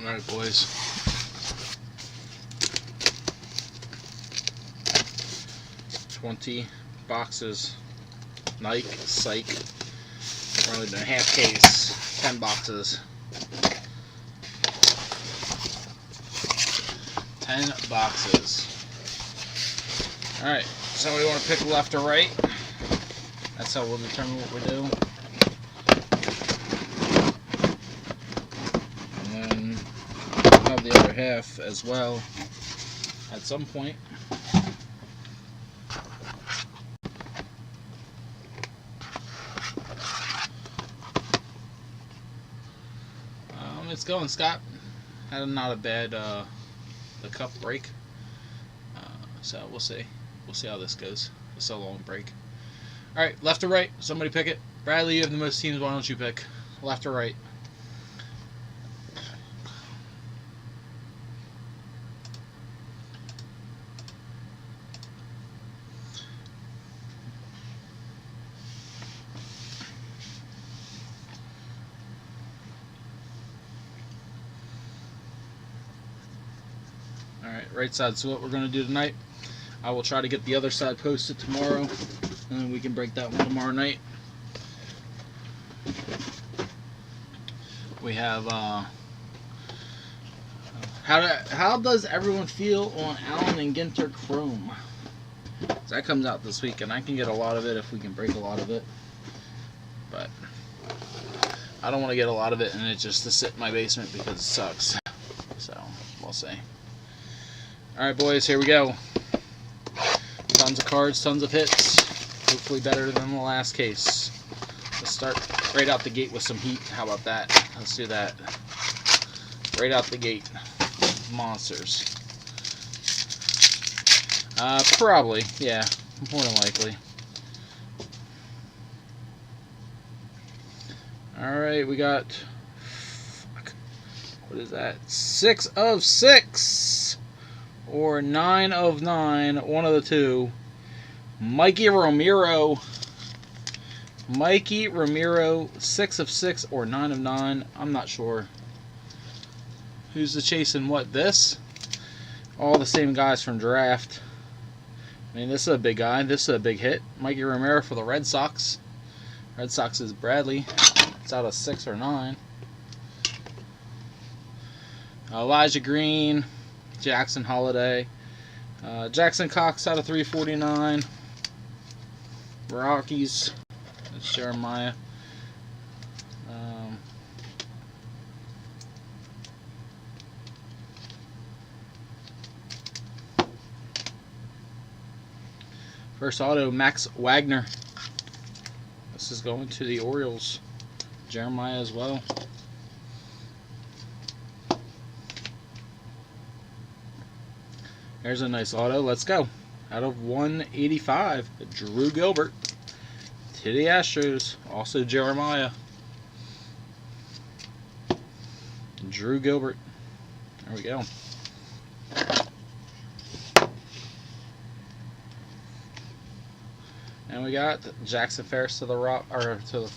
Alright, boys. $20 boxes. Nike, Psych. We're only doing half case. 10 boxes. 10 boxes. Alright, somebody want to pick left or right? That's how we'll determine what we do. And then we'll have the other half as well at some point. It's going, Scott. Had not a bad the cup break. So we'll see. We'll see how this goes. It's a long break. Alright, left or right? Somebody pick it. Bradley, you have the most teams. Why don't you pick? Left or right? Alright, right side. So what we're going to do tonight, I will try to get the other side posted tomorrow, and then we can break that one tomorrow night. We have, how does everyone feel on Allen and Ginter Chrome? So that comes out this week, and I can get a lot of it if we can break a lot of it. But I don't want to get a lot of it and it just to sit in my basement because it sucks. So, we'll see. Alright, boys, here we go. Tons of cards, tons of hits. Hopefully better than the last case. Let's start right out the gate with some heat. How about that? Let's do that. Right out the gate. Monsters. Probably. Yeah. More than likely. Alright, we got... What is that? 6 of 6! Or 9 of 9, one of the two. Mikey Romero. Mikey Romero, 6 of 6 or 9 of 9. I'm not sure. Who's the chasing what? This? All the same guys from draft. I mean, this is a big guy. This is a big hit. Mikey Romero for the Red Sox. Red Sox is Bradley. It's out of 6 or 9. Elijah Green. Jackson Holiday. Jackson Cox out of 349. Rockies. That's Jeremiah. First auto, Max Wagner. This is going to the Orioles. Jeremiah as well. There's a nice auto. Let's go. Out of 185, Drew Gilbert to the Astros. Also Jeremiah. Drew Gilbert. There we go. And we got Jackson Ferris to the to the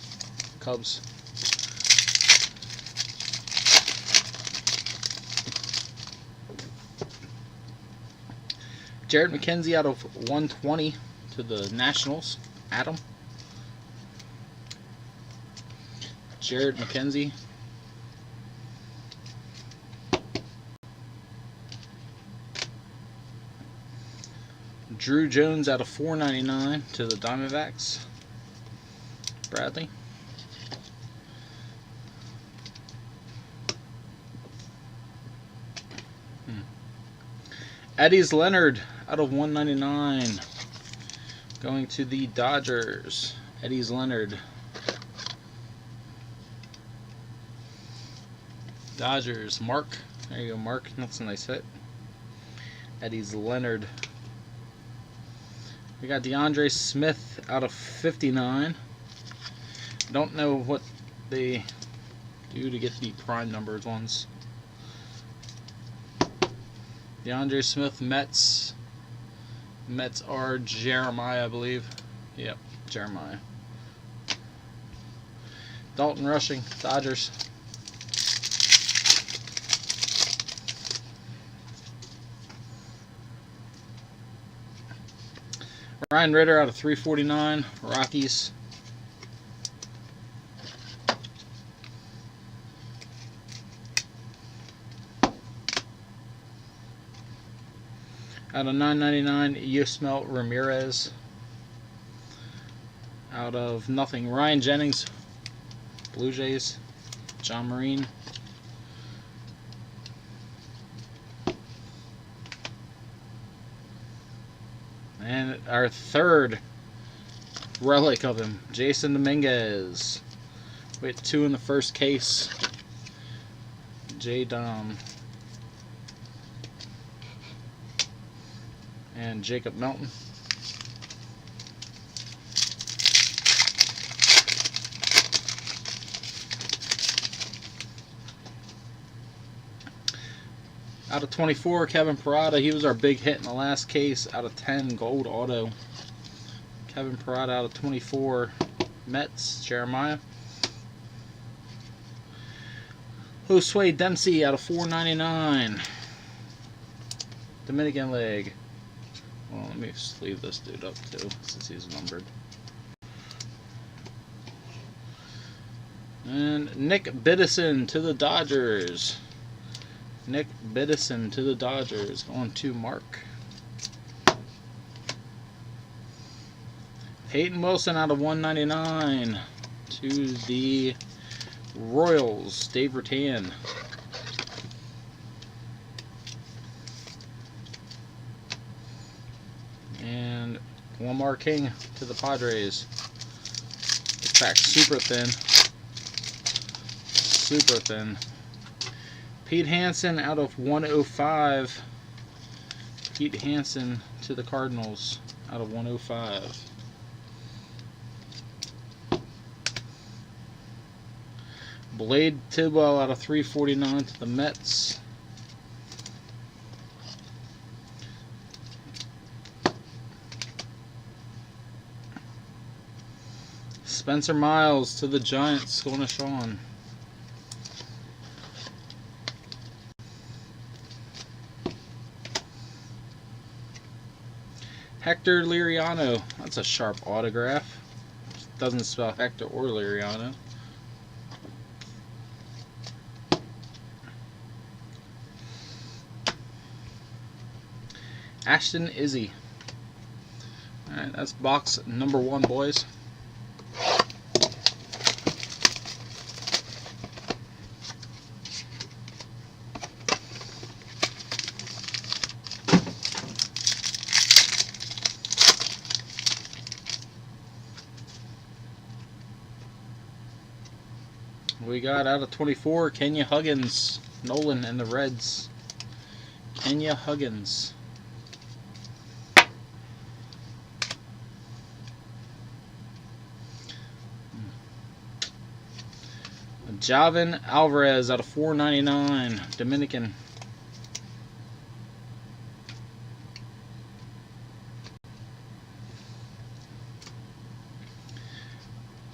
Cubs. Jared McKenzie out of 120 to the Nationals. Adam. Jared McKenzie. Drew Jones out of 499 to the Diamondbacks. Bradley. Eddie's Leonard out of 199 going to the Dodgers. Eddie's Leonard. Dodgers. Mark. There you go, Mark. That's a nice hit. Eddie's Leonard. We got DeAndre Smith out of 59. Don't know what they do to get the prime numbered ones. DeAndre Smith, Mets. Mets are Jeremiah, I believe. Yep, Jeremiah. Dalton Rushing, Dodgers. Ryan Ritter out of 349, Rockies. Out of 999, Yusmel Ramirez. Out of nothing, Ryan Jennings, Blue Jays, John Marine. And our third relic of him, Jason Dominguez. With 2 in the first case. J. Dom. And Jacob Melton. Out of 24, Kevin Parada. He was our big hit in the last case. Out of 10, gold auto. Kevin Parada out of 24, Mets, Jeremiah. Josue Dempsey out of 499, Dominican League. Well, let me sleeve this dude up too, since he's numbered. And Nick Biddison to the Dodgers. Nick Biddison to the Dodgers, going to Mark. Peyton Wilson out of 199 to the Royals, Dave Rattan. And Lamar King to the Padres. It's back super thin. Super thin. Pete Hansen out of 105. Pete Hansen to the Cardinals out of 105. Blade Tidwell out of 349 to the Mets. Spencer Miles to the Giants, going to Sean. Hector Liriano. That's a sharp autograph. Doesn't spell Hector or Liriano. Ashton Izzy. Alright, that's box number 1, boys. We got out of 24, Kenya Huggins, Nolan and the Reds. Kenya Huggins. Javin Alvarez out of 499, Dominican.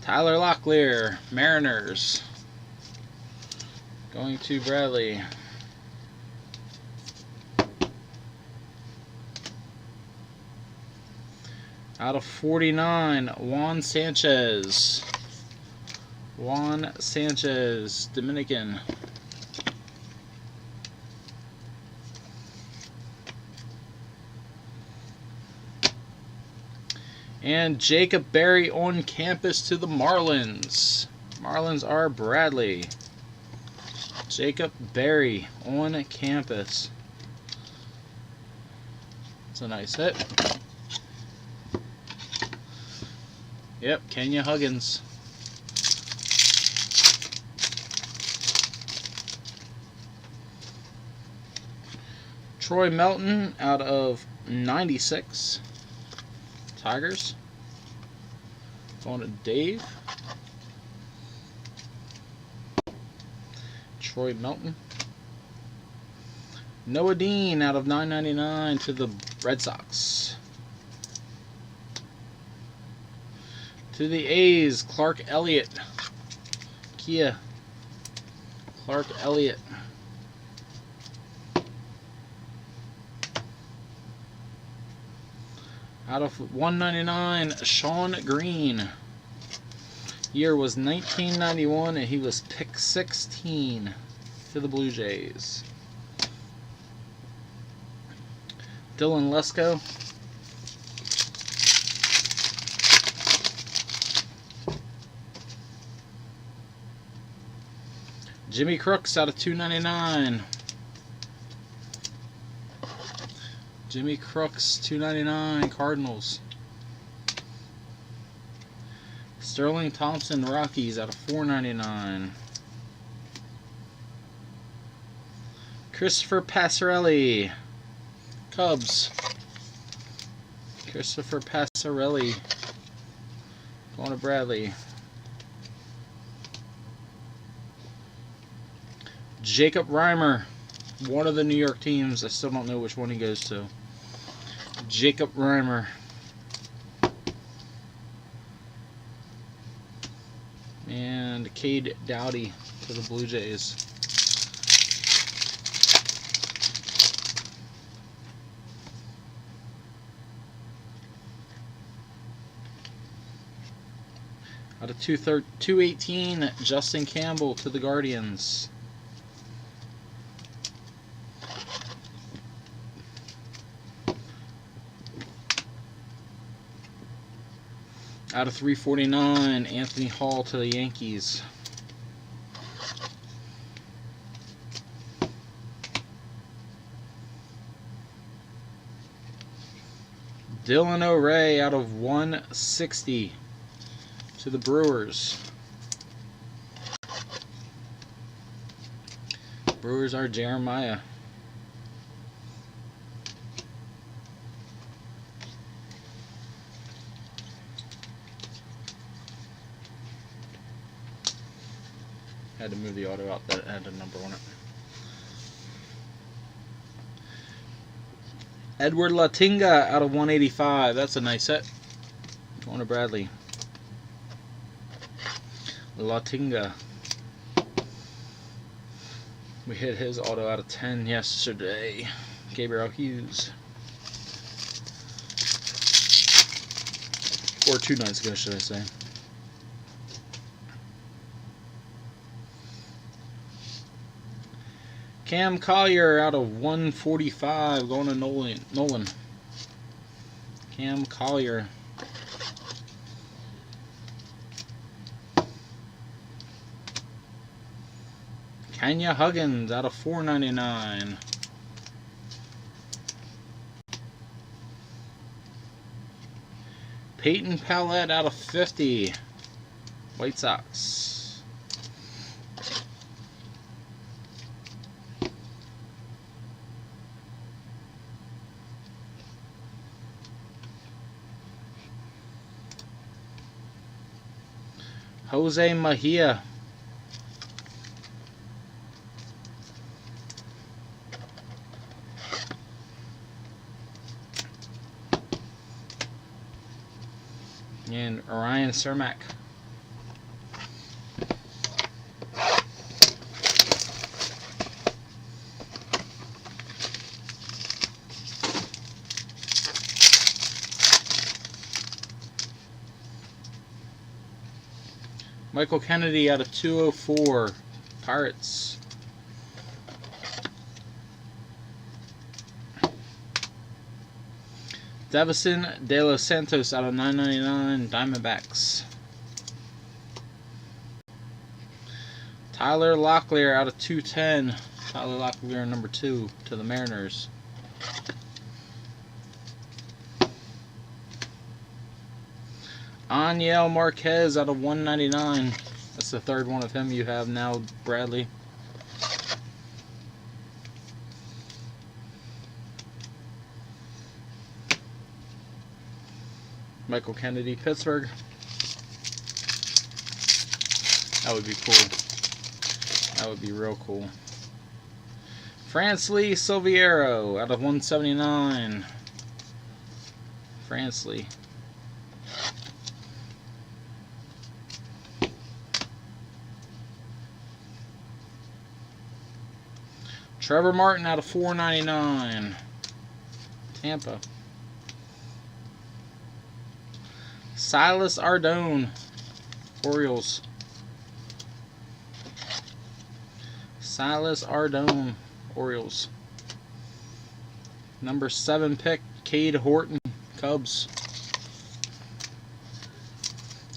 Tyler Locklear, Mariners. Going to Bradley. Out of 49, Juan Sanchez. Juan Sanchez, Dominican. And Jacob Berry on campus to the Marlins. Marlins are Bradley. Jacob Berry on campus. It's a nice hit. Yep, Kenya Huggins. Troy Melton out of 96. Tigers. Going to Dave. Troy Melton. Noah Dean out of 999 to the Red Sox. To the A's, Clark Elliott. Kia. Clark Elliott. Out of 199, Sean Green. Year was 1991, and he was pick 16 to the Blue Jays. Dylan Lesko. Jimmy Crooks out of 299. Jimmy Crooks, 299, Cardinals. Sterling Thompson, Rockies out of 499. Christopher Passarelli, Cubs. Christopher Passarelli, going to Bradley. Jacob Reimer, one of the New York teams. I still don't know which one he goes to. Jacob Reimer. And Cade Doughty to the Blue Jays. Out of 218, Justin Campbell to the Guardians. Out of 349, Anthony Hall to the Yankees. Dylan O'Ray out of 160 to the Brewers. Brewers are Jeremiah. Had to move the auto out that had a number on it. Edward Latinga out of 185. That's a nice set. Going to Bradley. Latinga. We hit his auto out of 10 yesterday. Gabriel Hughes. Or 2 nights ago, should I say. Cam Collier out of 145, going to Nolan. Cam Collier. Kenya Huggins out of 499. Peyton Pallette out of 50. White Sox. Jose Mejia. And Orion Cermak. Michael Kennedy out of 204, Pirates. Davison De Los Santos out of 999, Diamondbacks. Tyler Locklear out of 210, Tyler Locklear number 2 to the Mariners. Aniel Marquez out of 199. That's the third one of him you have now, Bradley. Michael Kennedy, Pittsburgh. That would be cool. That would be real cool. France Lee Silviero out of 179. France Lee. Trevor Martin out of 499. Tampa. Silas Ardone, Orioles. Silas Ardone, Orioles. Number 7 pick, Cade Horton, Cubs.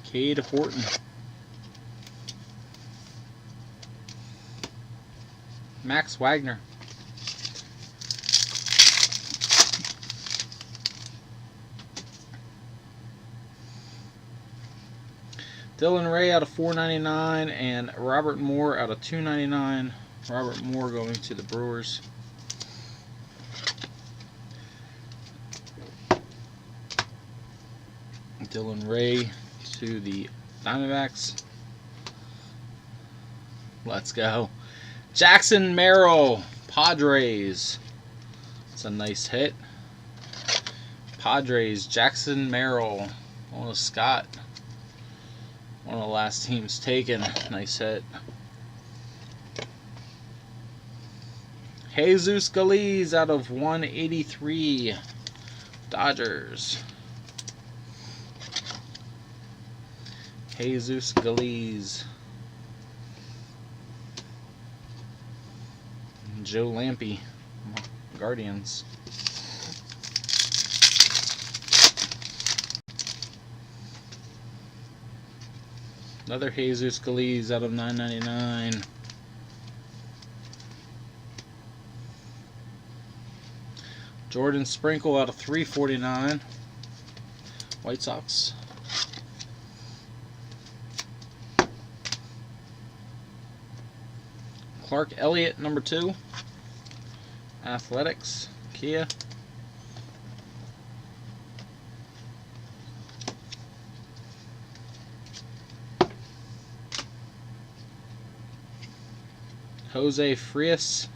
Cade Horton. Max Wagner. Dylan Ray out of 499 and Robert Moore out of 299. Robert Moore going to the Brewers. Dylan Ray to the Diamondbacks. Let's go. Jackson Merrill, Padres. It's a nice hit. Padres, Jackson Merrill. On Scott. One of the last teams taken. Nice hit. Jesus Galiz out of 183. Dodgers. Jesus Galiz. Joe Lampe, Guardians. Another Jesus Galiz out of 999. Jordan Sprinkle out of 349. White Sox. Clark Elliott, number 2. Athletics, Kia. Jose Frias.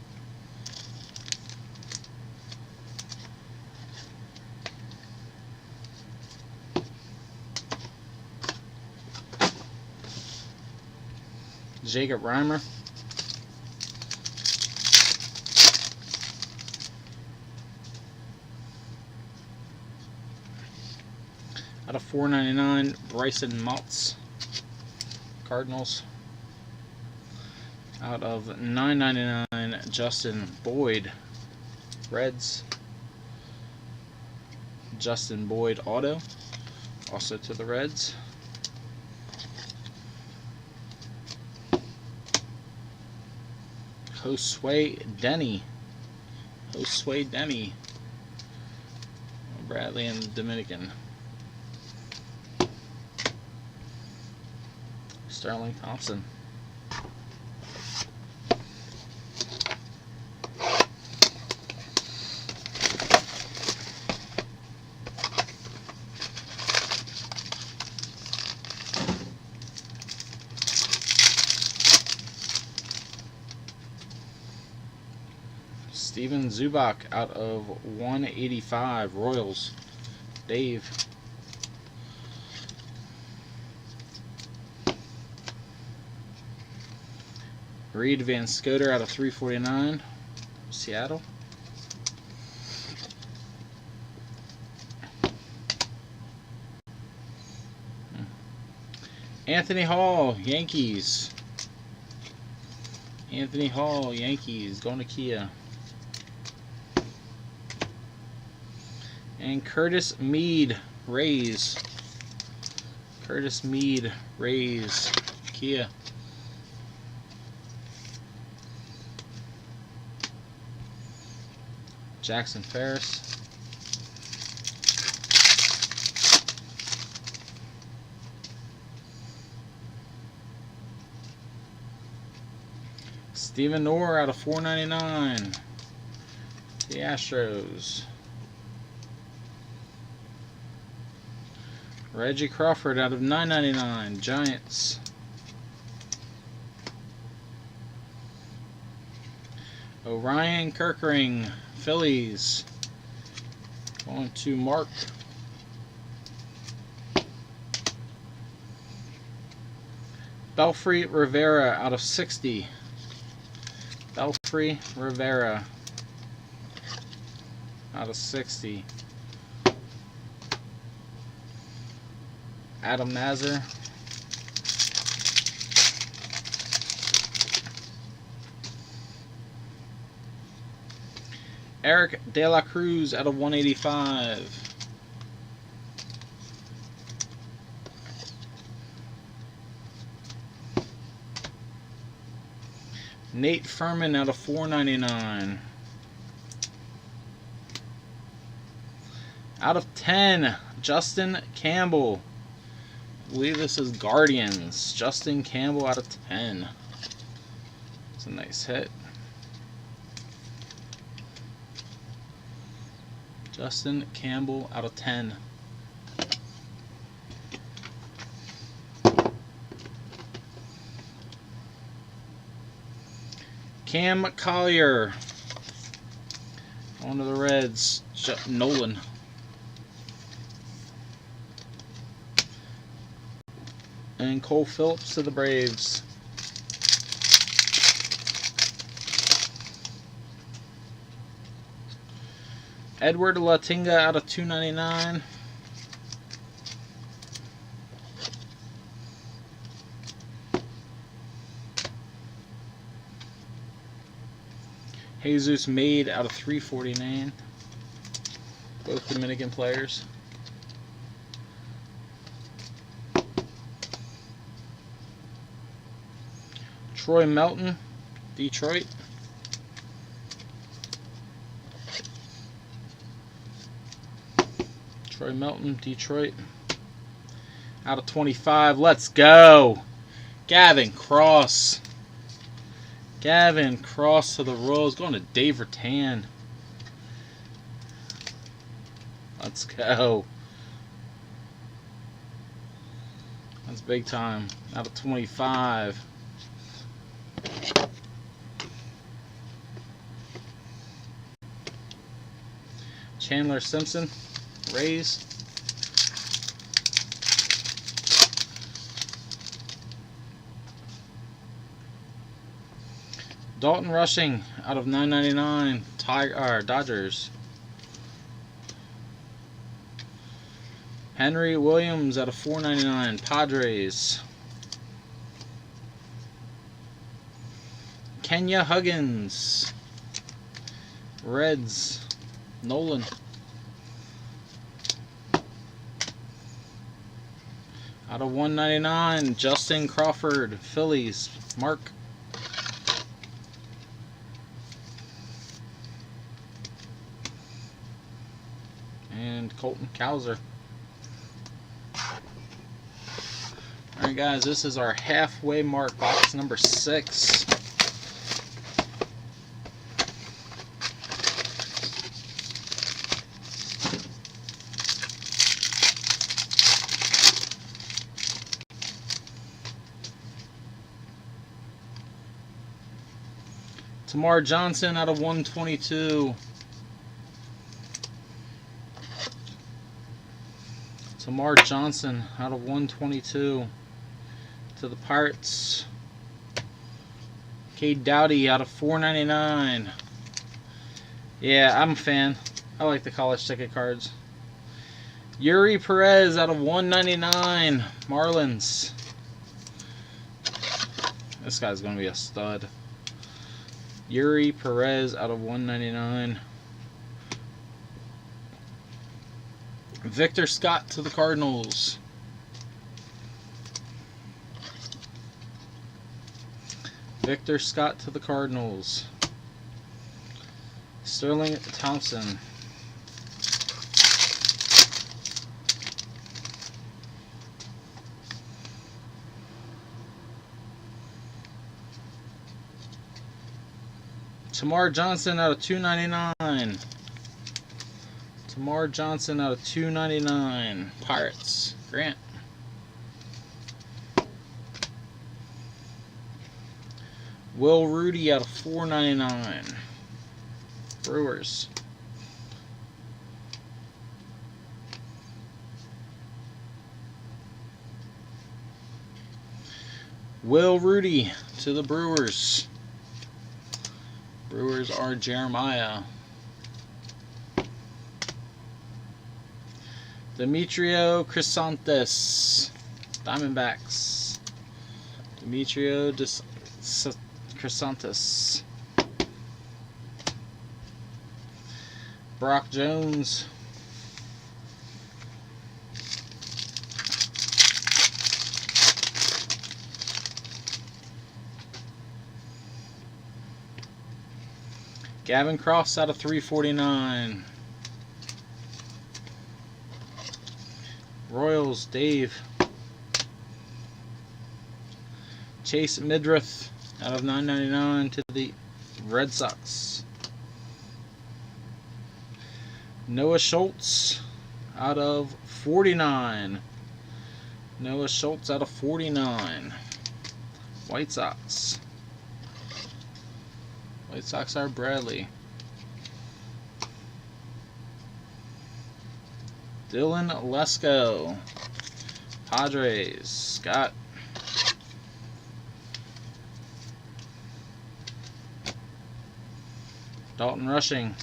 Jacob Reimer. Out of 499, Bryson Motts, Cardinals. Out of 999, Justin Boyd, Reds. Justin Boyd auto, also to the Reds. Josue Denny. Josue Denny. Bradley and Dominican. Sterling Thompson. Steven Zubak out of 185, Royals. Dave. Reed Van Scoter out of 349, Seattle. Anthony Hall, Yankees. Anthony Hall, Yankees, going to Kia. And Curtis Mead, Rays. Curtis Mead, Rays, Kia. Jackson Ferris. Stephen Orr out of 499. The Astros. Reggie Crawford out of 999. Giants. Orion Kirkering, Phillies. Going to Mark. Belfry Rivera out of 60. Belfry Rivera out of 60. Adam Nazar. Eric De La Cruz out of 185. Nate Furman out of 499. Out of 10, Justin Campbell. I believe this is Guardians. Justin Campbell out of 10. It's a nice hit. Justin Campbell out of 10. Cam Collier. On to the Reds. Nolan. And Cole Phillips to the Braves. Edward Latinga out of 299. Jesus Made out of 349. Both Dominican players. Troy Melton, Detroit. Troy Melton, Detroit. Out of 25. Let's go. Gavin Cross. Gavin Cross to the Royals. Going to Dave Rattan. Let's go. That's big time. Out of 25. Chandler Simpson, Rays. Dalton Rushing out of 999, Dodgers. Henry Williams out of 499, Padres. Kenya Huggins, Reds. Nolan. Out of 199, Justin Crawford, Phillies. Mark. And Colton Cowser. Alright guys, this is our halfway mark, box number 6. Tamar Johnson out of 122. Tamar Johnson out of 122 to the Pirates. Cade Doughty out of 499. Yeah, I'm a fan. I like the college ticket cards. Yuri Perez out of 199. Marlins. This guy's going to be a stud. Yuri Perez out of 199. Victor Scott to the Cardinals. Victor Scott to the Cardinals. Sterling Thompson. Tamar Johnson out of 299. Tamar Johnson out of 299. Pirates. Grant. Will Rudy out of 499. Brewers. Will Rudy to the Brewers. Brewers are Jeremiah. Demetrio Crisantes, Diamondbacks. Demetrio Crisantes. Brock Jones. Gavin Cross out of 349. Royals, Dave. Chase Midrith out of 999 to the Red Sox. Noah Schultz out of 49. Noah Schultz out of 49. White Sox. White Sox are Bradley. Dylan Lesko. Padres. Scott. Dalton Rushing.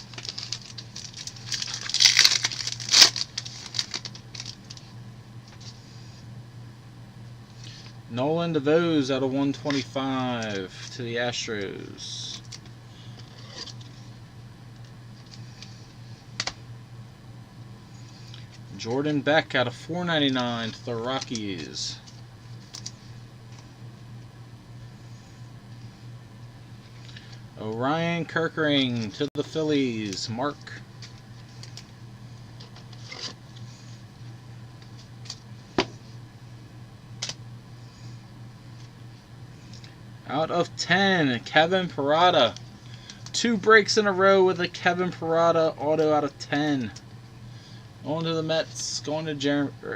Nolan DeVos out of 125 to the Astros. Jordan Beck out of 499 to the Rockies. Orion Kirkering to the Phillies. Mark. Out of 10, Kevin Parada. 2 breaks in a row with a Kevin Parada auto out of 10. On to the Mets, going to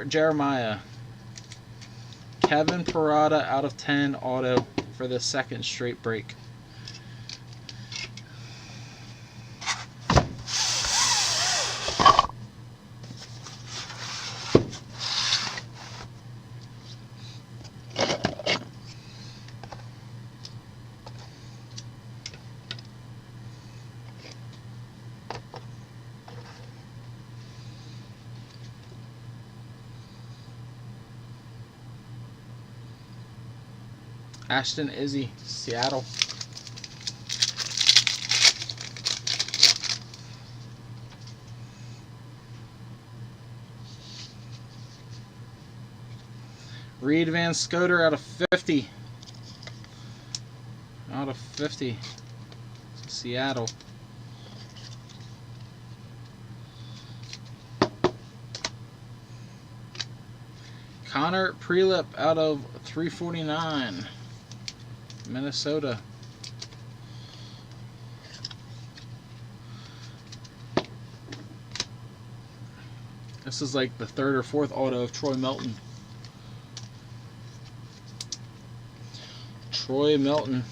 Jeremiah. Kevin Parada out of 10 auto for the second straight break. Ashton Izzy, Seattle. Reed Van Scoter out of 50. Out of 50. Seattle. Connor Prelip out of 349. Minnesota. This is like the 3rd or 4th auto of Troy Melton. Troy Melton.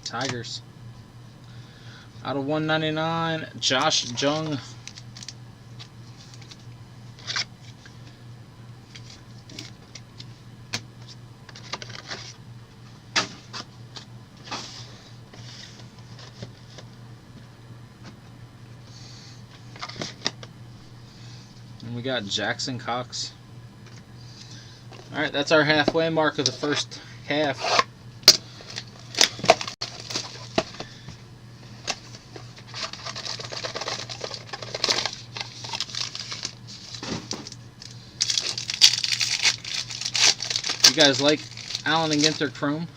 Tigers. Out of 199, Josh Jung. And we got Jackson Cox. Alright, that's our halfway mark of the first half. You guys like Allen and Ginter Chrome?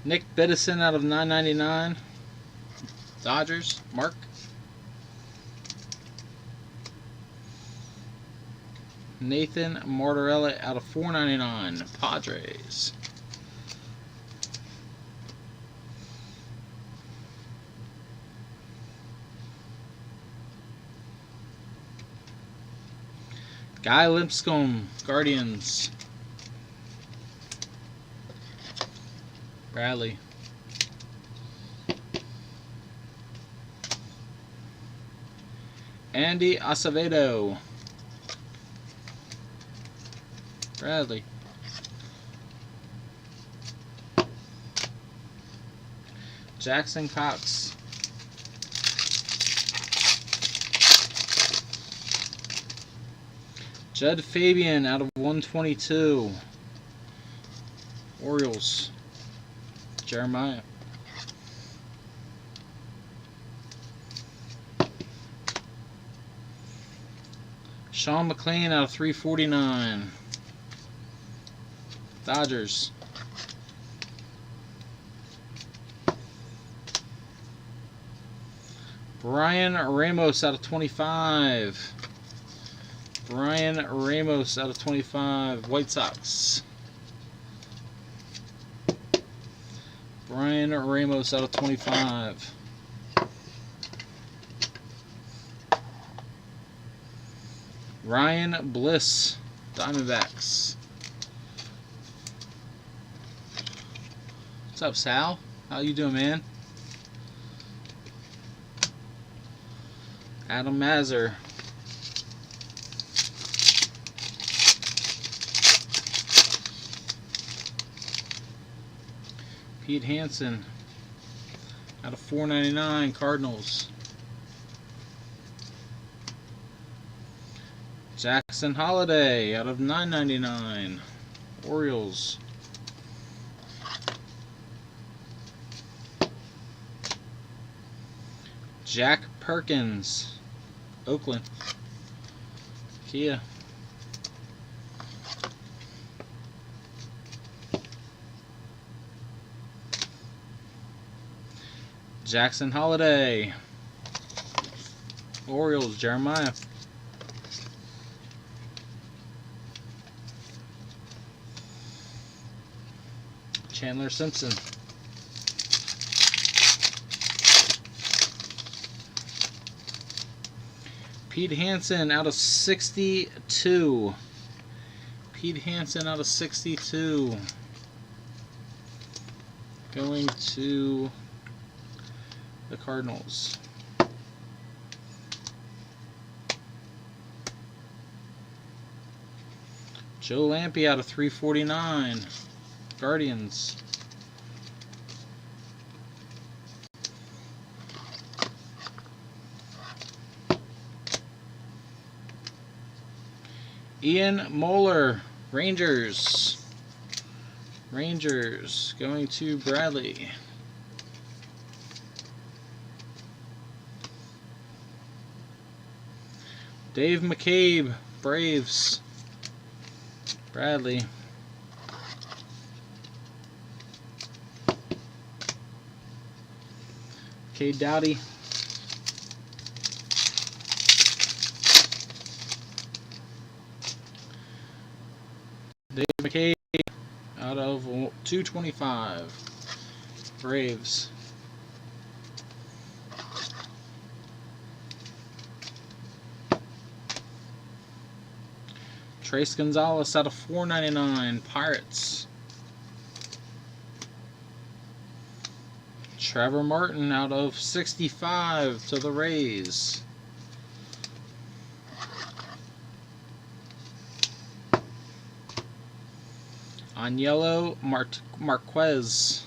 Nick Biddison out of 999. Dodgers. Mark. Nathan Martorella out of 499. Padres. Guy Lipscomb, Guardians. Bradley. Andy Acevedo. Bradley. Jackson Cox. Jed Fabian out of 122. Orioles. Jeremiah. Sean McLean out of 349. Dodgers. Brian Ramos out of 25. Brian Ramos out of 25. White Sox. Brian Ramos out of 25. Ryan Bliss, Diamondbacks. What's up, Sal? How you doing, man? Adam Mazur. Pete Hansen out of 499, Cardinals. Jackson Holiday out of 999, Orioles. Jack Perkins, Oakland. Kia. Jackson Holiday, Orioles, Jeremiah. Chandler Simpson. Pete Hansen out of 62. Pete Hansen out of 62. Going to the Cardinals. Joe Lampe out of 349. Guardians. Ian Moeller, Rangers. Rangers going to Bradley. Dave McCabe, Braves. Bradley. Cade Doughty. Dave McCabe out of 225. Braves. Trace Gonzalez out of 499. Pirates. Trevor Martin out of 65 to the Rays. Aniello Marquez.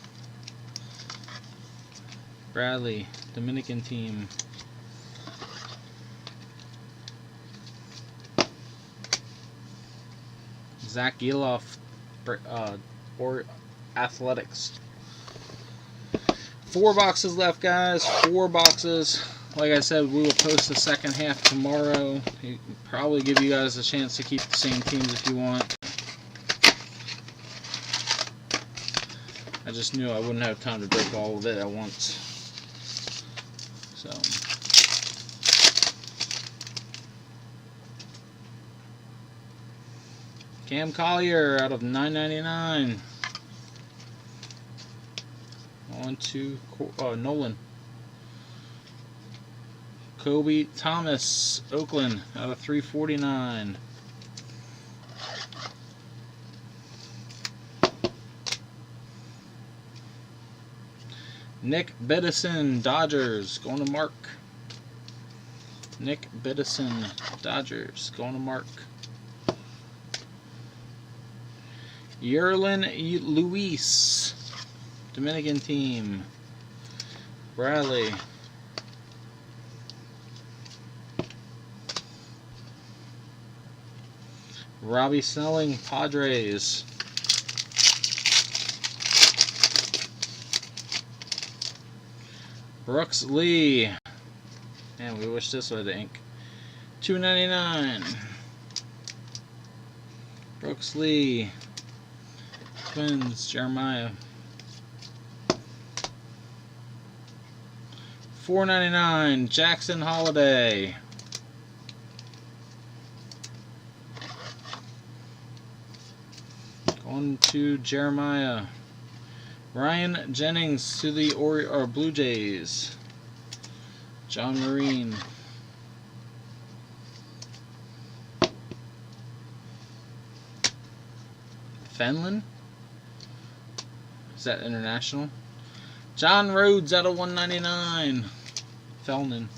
Bradley, Dominican team. Zach Geloff, or Athletics. 4 boxes left, guys. 4 boxes. Like I said, we will post the second half tomorrow. Probably give you guys a chance to keep the same teams if you want. I just knew I wouldn't have time to break all of it at once. So. Cam Collier out of 999. On to Nolan. Kobe Thomas, Oakland, out of 349. Nick Biddison, Dodgers, going to Mark. Nick Biddison, Dodgers, going to Mark. Yerlin Luis, Dominican team. Bradley. Robbie Snelling, Padres. Brooks Lee. Man, we wish this would ink. $2.99. Brooks Lee. Twins, Jeremiah. $4.99. Jackson Holiday. Going to Jeremiah. Ryan Jennings to the Blue Jays. John Marine. Fenlon? Is that international? John Rhodes out of 199. Felnin.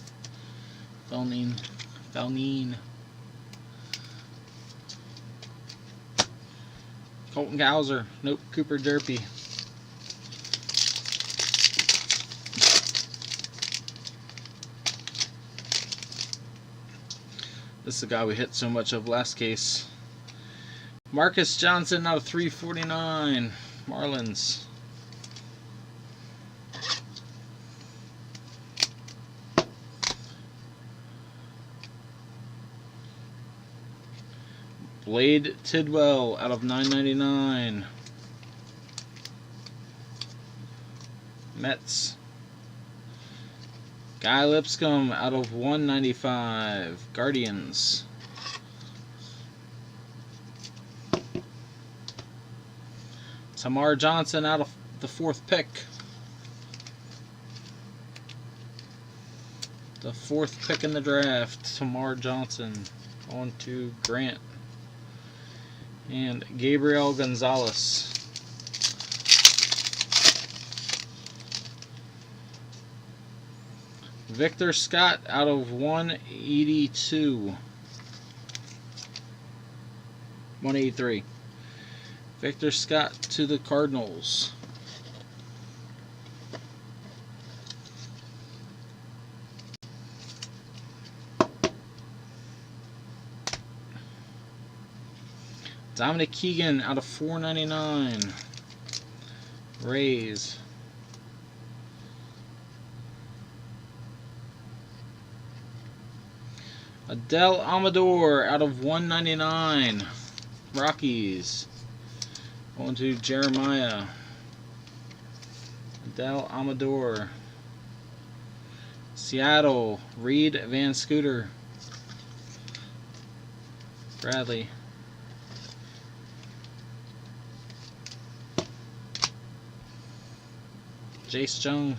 Colton Gauser. Nope. Cooper Derpy. This is the guy we hit so much of last case. Marcus Johnson out of 349. Marlins. Blade Tidwell out of 999. Mets. Guy Lipscomb out of 195. Guardians. Tamar Johnson out of the 4th pick. The 4th pick in the draft. Tamar Johnson. On to Grant. And Gabriel Gonzalez. Victor Scott out of 182. 183. Victor Scott to the Cardinals. Dominic Keegan out of 499. Rays. Adele Amador out of 199. Rockies. Going to Jeremiah. Adele Amador. Seattle. Reed Van Scooter. Bradley. Jace Jung.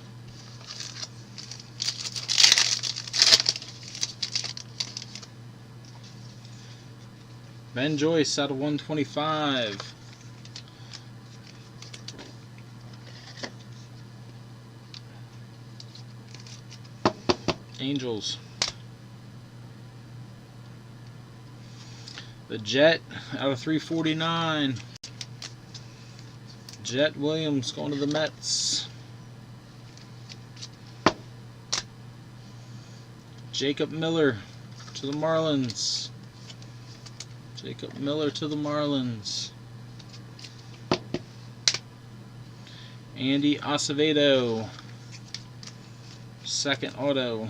Ben Joyce out of 125. Angels. The Jet out of 349. Jet Williams going to the Mets. Jacob Miller to the Marlins. Jacob Miller to the Marlins. Andy Acevedo. 2nd auto.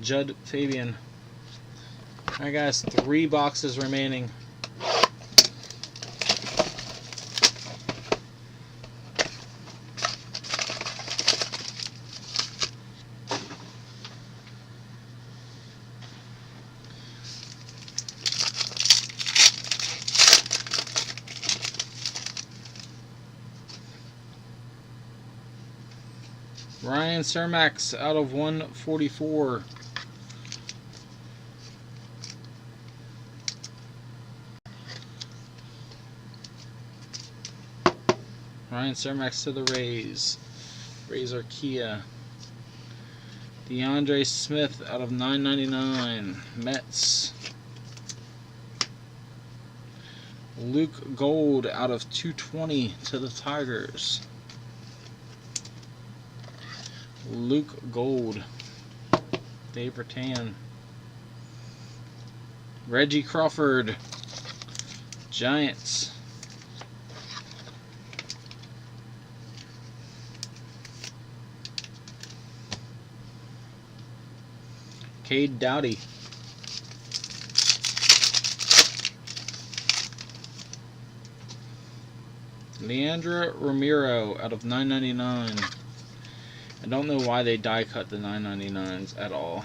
Judd Fabian. Alright guys, 3 boxes remaining. Ryan Sermax out of 144. Ryan Sermax to the Rays. Rays are Kia. DeAndre Smith out of 999. Mets. Luke Gold out of 220 to the Tigers. Luke Gold. Dave Bertan. Reggie Crawford, Giants. Cade Doughty. Leandra Ramiro out of 999. I don't know why they die cut the 999s at all.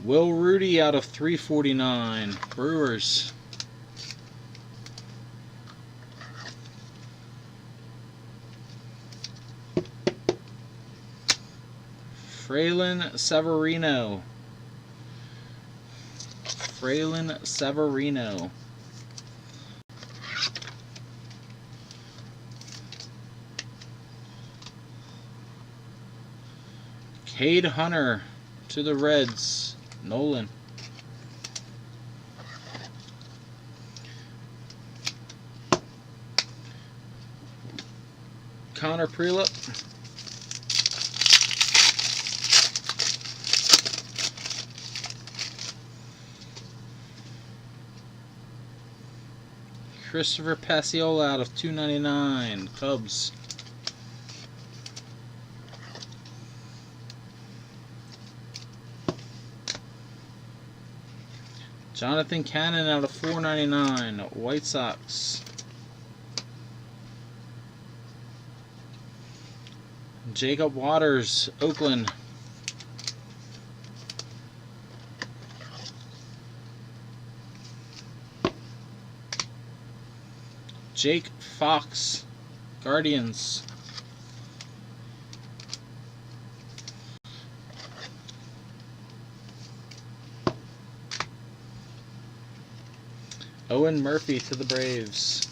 Will Rudy out of 349. Brewers. Fraylin Severino. Fraylin Severino. Cade Hunter to the Reds. Nolan. Connor Prelip. Christopher Passiola out of 299. Cubs. Jonathan Cannon out of 499. White Sox. Jacob Waters, Oakland. Jake Fox, Guardians. Owen Murphy to the Braves.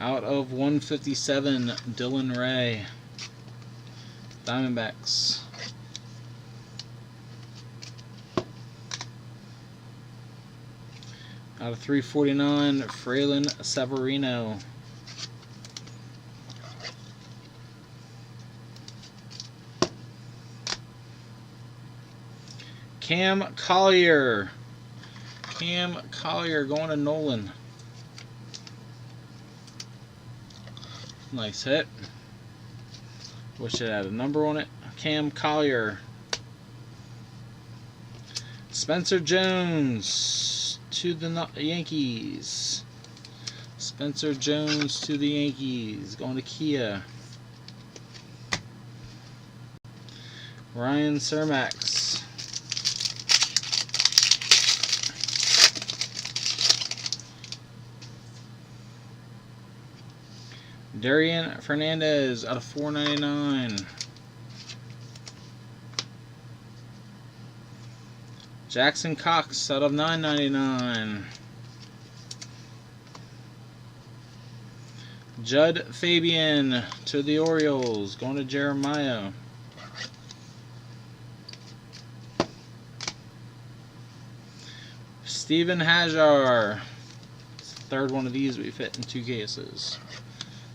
Out of 157, Dylan Ray, Diamondbacks. Out of 349, Fraylin Severino. Cam Collier. Cam Collier going to Nolan. Nice hit. Wish it had a number on it. Cam Collier. Spencer Jones to the Yankees. Spencer Jones to the Yankees. Going to Kia. Ryan Sermax. Darian Fernandez out of 499. Jackson Cox out of 999. Judd Fabian to the Orioles. Going to Jeremiah. Steven Hajar. It's the third one of these we fit in 2 cases.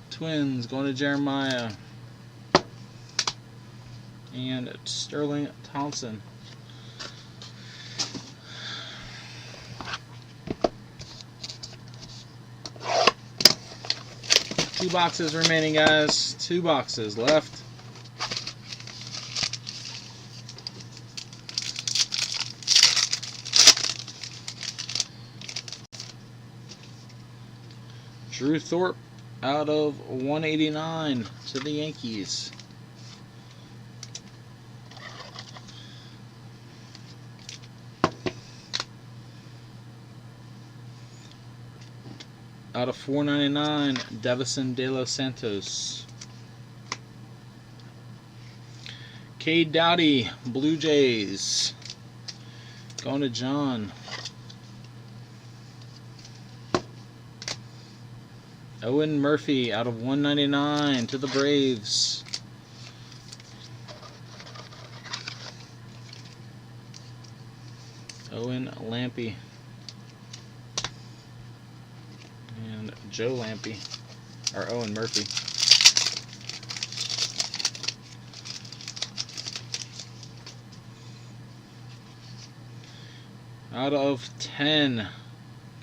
Twins going to Jeremiah. And Sterling Thompson. Two boxes remaining, guys. 2 boxes left. Drew Thorpe out of 189 to the Yankees. Out of 499, Devison De Los Santos. Cade Doughty, Blue Jays. Going to John. Owen Murphy out of 199 to the Braves. Owen Lampy. Joe Lampy. Or Owen Murphy. Out of 10.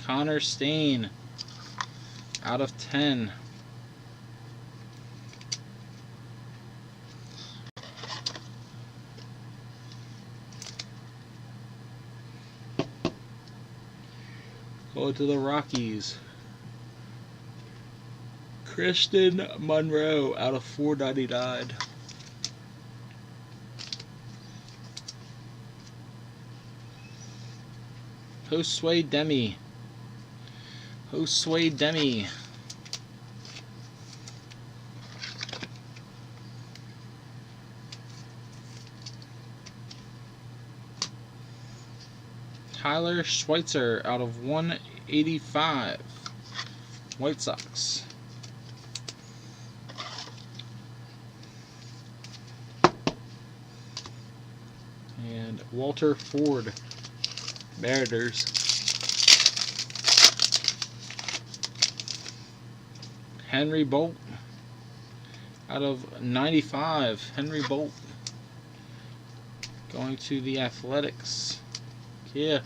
Connor Stain. Out of 10. Go to the Rockies. Kristen Monroe out of 499. Josue Demi. Josue Demi. Tyler Schweitzer out of 185. White Sox. And Walter Ford, Mariners. Henry Bolt out of 95. Henry Bolt going to the Athletics. Yeah.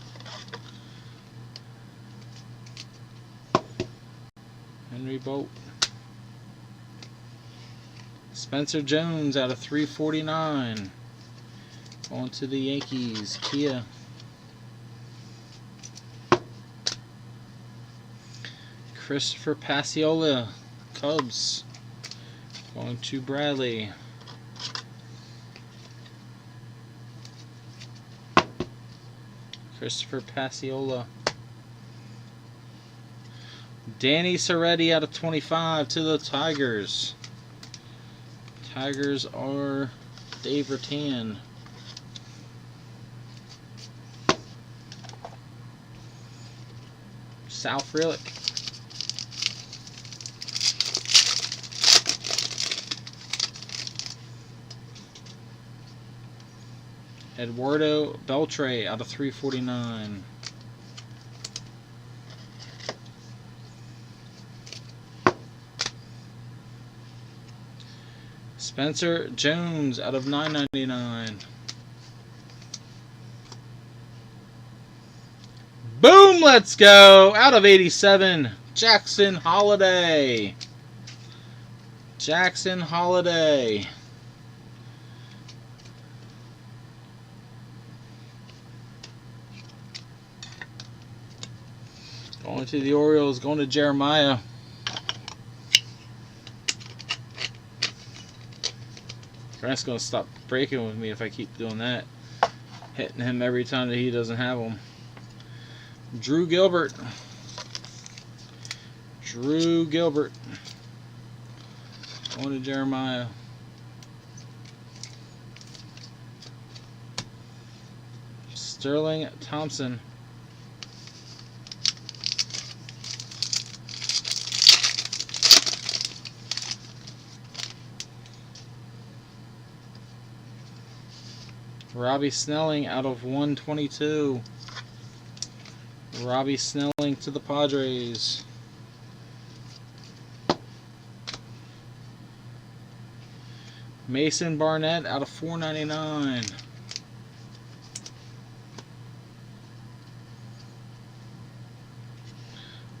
Henry Bolt. Spencer Jones out of 349. On to the Yankees. Kia. Christopher Pasiola, Cubs. Going to Bradley. Christopher Pasiola. Danny Soretti out of 25 to the Tigers. Tigers are Dave Rattan. Sal Frelick. Eduardo Beltre out of 349. Spencer Jones out of 999. Boom, let's go. Out of 87, Jackson Holiday. Jackson Holiday. Going to the Orioles, going to Jeremiah. Grant's going to stop breaking with me if I keep doing that. Hitting him every time that he doesn't have them. Drew Gilbert. Drew Gilbert. Going to Jeremiah. Sterling Thompson. Robbie Snelling out of 122. Robbie Snelling to the Padres. Mason Barnett out of 499.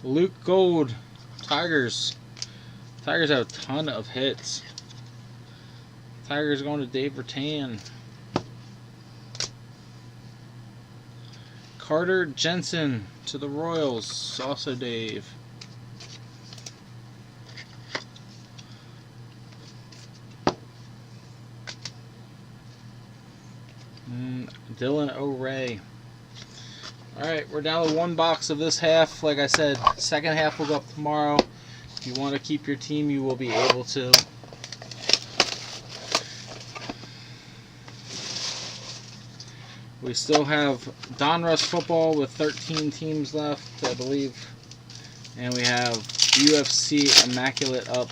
Luke Gold, Tigers. Tigers have a ton of hits. Tigers going to Dave Rattan. Carter Jensen to the Royals, also Dave. Dylan O'Ray. Alright, we're down to one box of this half. Like I said, second half will go up tomorrow. If you want to keep your team, you will be able to. We still have Donruss football with 13 teams left, I believe. And we have UFC Immaculate up,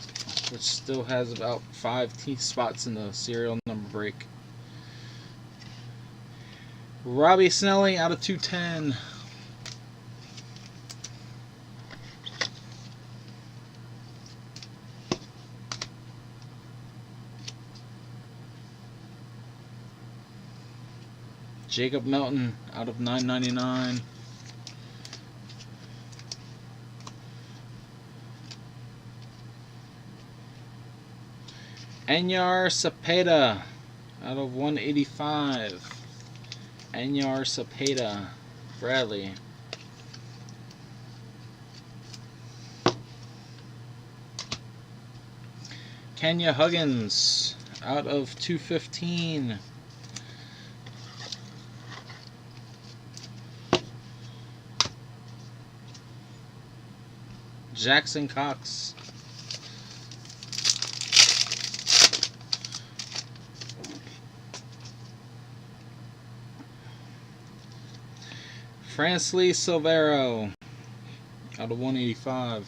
which still has about 5 spots in the serial number break. Robbie Snelling out of 210. Jacob Melton out of 999. Anyar Cepeda out of 185. Anyar Cepeda, Bradley. Kenya Huggins out of 215. Jackson Cox. Fransley Silvero out of 185.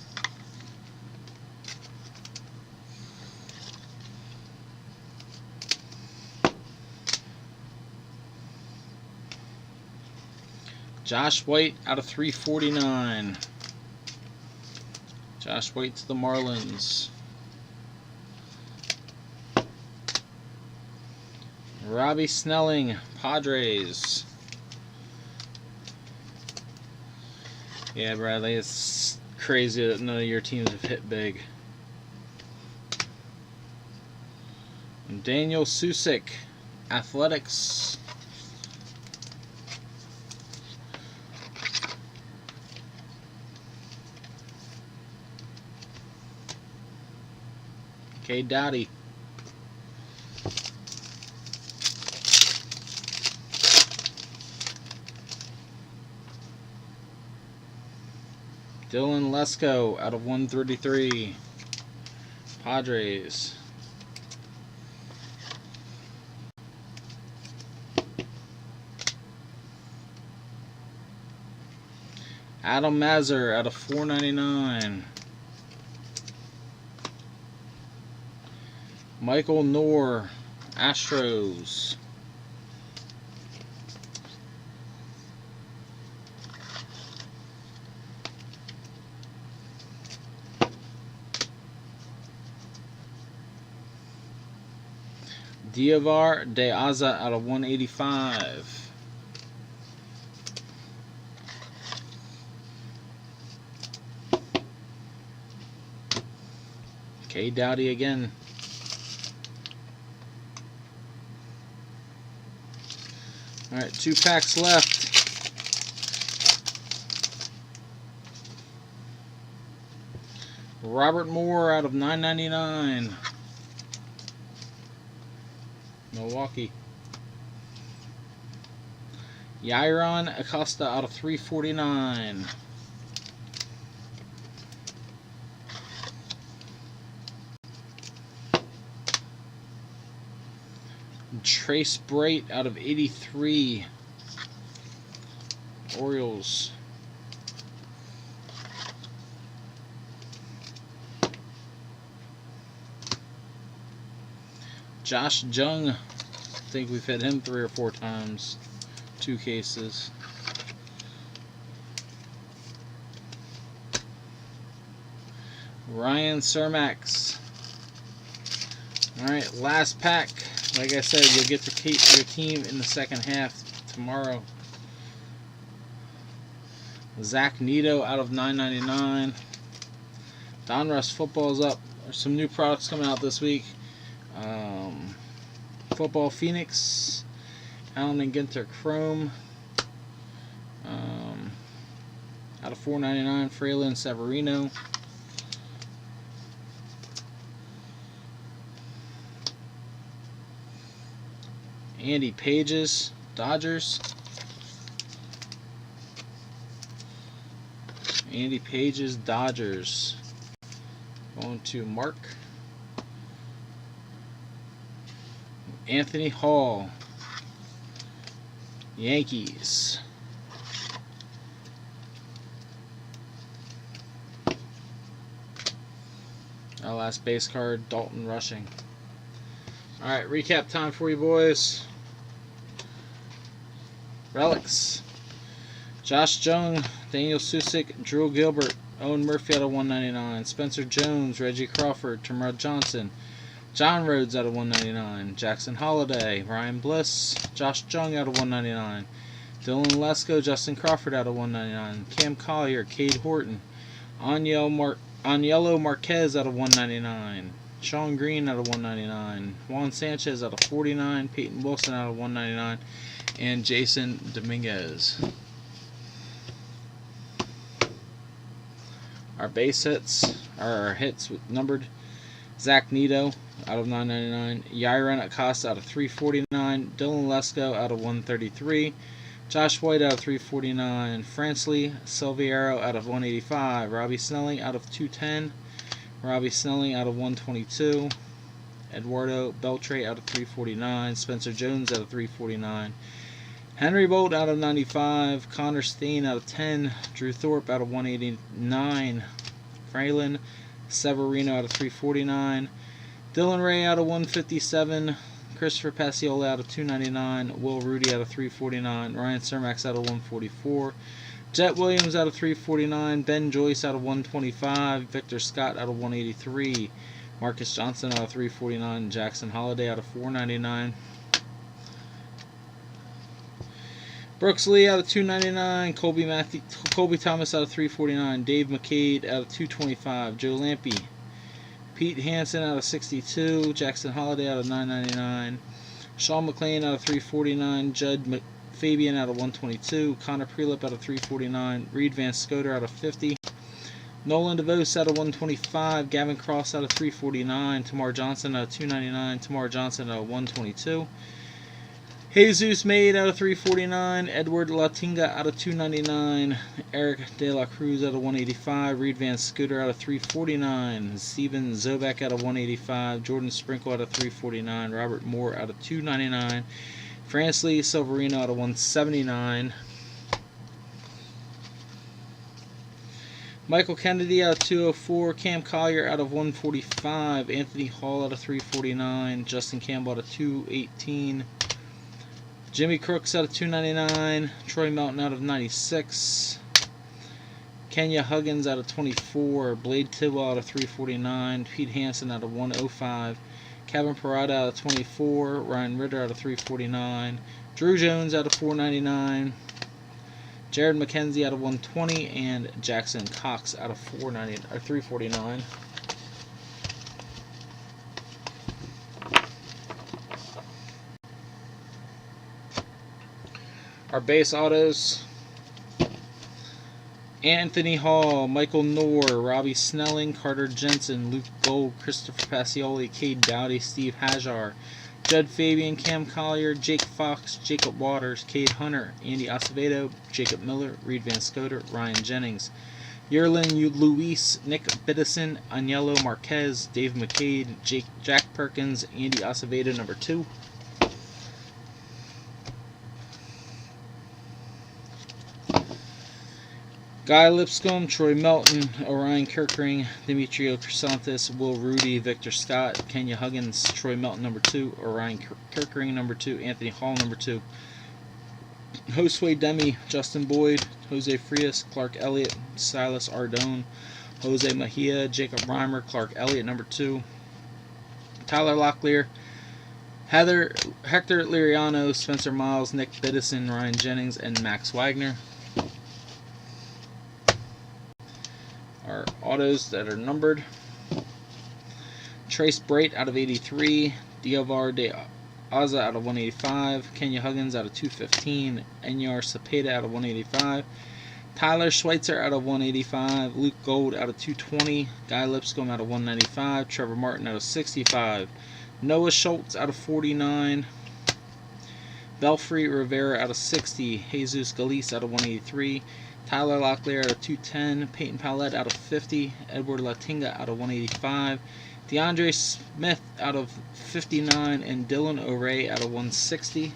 Josh White out of 349. Josh White to the Marlins. Robbie Snelling, Padres. Yeah, Bradley, it's crazy that none of your teams have hit big. And Daniel Susick, Athletics. K. Dowdy. Dylan Lesko out of 133. Padres. Adam Mazur out of 499. Michael Knorr, Astros. Diovar De Aza out of 185. K. Dowdy again. Alright, 2 packs left. Robert Moore out of 999. Milwaukee. Yairon Acosta out of 349. Trace Bright out of 83. Orioles. Josh Jung. I think we've hit him 3 or 4 times. 2 cases. Ryan Sermax. Alright, last pack. Like I said, you'll get to keep your team in the second half tomorrow. Zach Neto out of 999. Donruss Football's up. There's some new products coming out this week. Football Phoenix. Allen and Ginter Chrome. Out of 499. Fralin Severino. Andy Pages, Dodgers. Andy Pages, Dodgers. Going to Mark. Anthony Hall, Yankees. Our last base card, Dalton Rushing. Alright, recap time for you boys. Relics. Josh Jung, Daniel Susick, Drew Gilbert, Owen Murphy out of 199, Spencer Jones, Reggie Crawford, Tamara Johnson, John Rhodes out of 199. Jackson Holiday, Ryan Bliss, Josh Jung out of 199. Dylan Lesko, Justin Crawford out of 199. Cam Collier, Cade Horton. Aniello Marquez out of 199. Sean Green out of 199. Juan Sanchez out of 49. Peyton Wilson out of 199. And Jason Dominguez. Our base hits, our hits numbered: Zach Neto out of 999, Yairon Acosta out of 349, Dylan Lesko out of 133, Josh White out of 349, Fransley Silviero out of 185, Robbie Snelling out of 210, Robbie Snelling out of 122, Eduardo Beltre out of 349, Spencer Jones out of 349, Henry Bolt out of 95, Connor Steen out of 10, Drew Thorpe out of 189, Fraylin Severino out of 349, Dylan Ray out of 157, Christopher Pacioli out of 299, Will Rudy out of 349, Ryan Cermax out of 144, Jet Williams out of 349, Ben Joyce out of 125, Victor Scott out of 183, Marcus Johnson out of 349, Jackson Holiday out of 499, Brooks Lee out of 299, Colby Thomas out of 349, Dave McCade out of 225, Joe Lampe, Pete Hansen out of 62, Jackson Holiday out of 999, Sean McLean out of 349, Judd Fabian out of 122, Connor Prelip out of 349, Reed Van Scoter out of 50, Nolan DeVos out of 125, Gavin Cross out of 349, Tamar Johnson out of 299, Tamar Johnson out of 122, Jesus Maid out of 349, Edward Latinga out of 299, Eric De La Cruz out of 185, Reed Van Scooter out of 349, Steven Zobek out of 185, Jordan Sprinkle out of 349, Robert Moore out of 299, Fransley Silverino out of 179, Michael Kennedy out of 204, Cam Collier out of 145, Anthony Hall out of 349, Justin Campbell out of 218, Jimmy Crooks out of 299, Troy Melton out of 96, Kenya Huggins out of 24, Blade Tidwell out of 349, Pete Hansen out of 105, Kevin Parada out of 24, Ryan Ritter out of 349, Drew Jones out of 499, Jared McKenzie out of 120, and Jackson Cox out of 349. Our base autos: Anthony Hall, Michael Knorr, Robbie Snelling, Carter Jensen, Luke Gold, Christopher Pacioli, Cade Dowdy, Steve Hajar, Judd Fabian, Cam Collier, Jake Fox, Jacob Waters, Cade Hunter, Andy Acevedo, Jacob Miller, Reed Van Scoter, Ryan Jennings, Yerlin Luis, Nick Biddison, Aniello Marquez, Dave McCade, Jack Perkins, Andy Acevedo number 2. Guy Lipscomb, Troy Melton, Orion Kirkring, Demetrio Crisantis, Will Rudy, Victor Scott, Kenya Huggins, Troy Melton number 2, Orion Kirkring number 2, Anthony Hall number 2, Josue Demi, Justin Boyd, Jose Frias, Clark Elliott, Silas Ardone, Jose Mejia, Jacob Reimer, Clark Elliott number 2, Tyler Locklear, Hector Liriano, Spencer Miles, Nick Biddison, Ryan Jennings, and Max Wagner. Our autos that are numbered: Trace Bright out of 83, Diovar de Aza out of 185, Kenya Huggins out of 215, Enyar Cepeda out of 185, Tyler Schweitzer out of 185, Luke Gold out of 220, Guy Lipscomb out of 195, Trevor Martin out of 65, Noah Schultz out of 49, Belfry Rivera out of 60, Jesus Galice out of 183, Tyler Locklear out of 210, Peyton Pallette out of 50, Edward Latinga out of 185, DeAndre Smith out of 59, and Dylan O'Ray out of 160.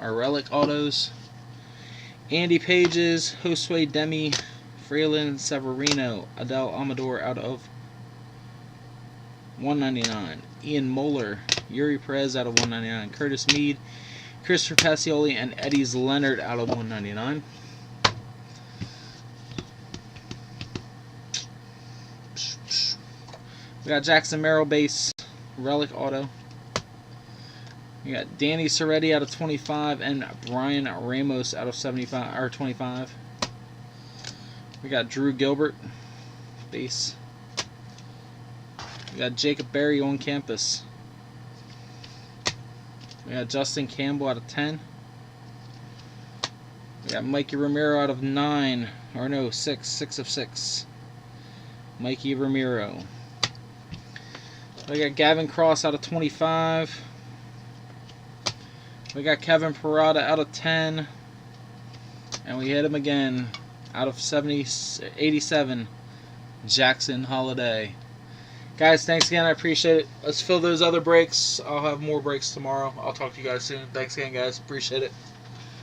Our relic autos: Andy Pages, Josue Demi, Fraylin Severino, Adel Amador out of 199, Ian Moeller, Yuri Perez out of 199, Curtis Mead, Christopher Pacioli, and Eddie's Leonard out of 199. We got Jackson Merrill base, relic auto. We got Danny Soretti out of 25 and Brian Ramos out of 75 or 25. We got Drew Gilbert base. We got Jacob Berry on campus. We got Justin Campbell out of 10. We got Mikey Romero out of 9. Or no, 6. 6 of 6. Mikey Romero. We got Gavin Cross out of 25. We got Kevin Parada out of 10. And we hit him again out of 87. Jackson Holiday. Guys, thanks again. I appreciate it. Let's fill those other breaks. I'll have more breaks tomorrow. I'll talk to you guys soon. Thanks again, guys. Appreciate it.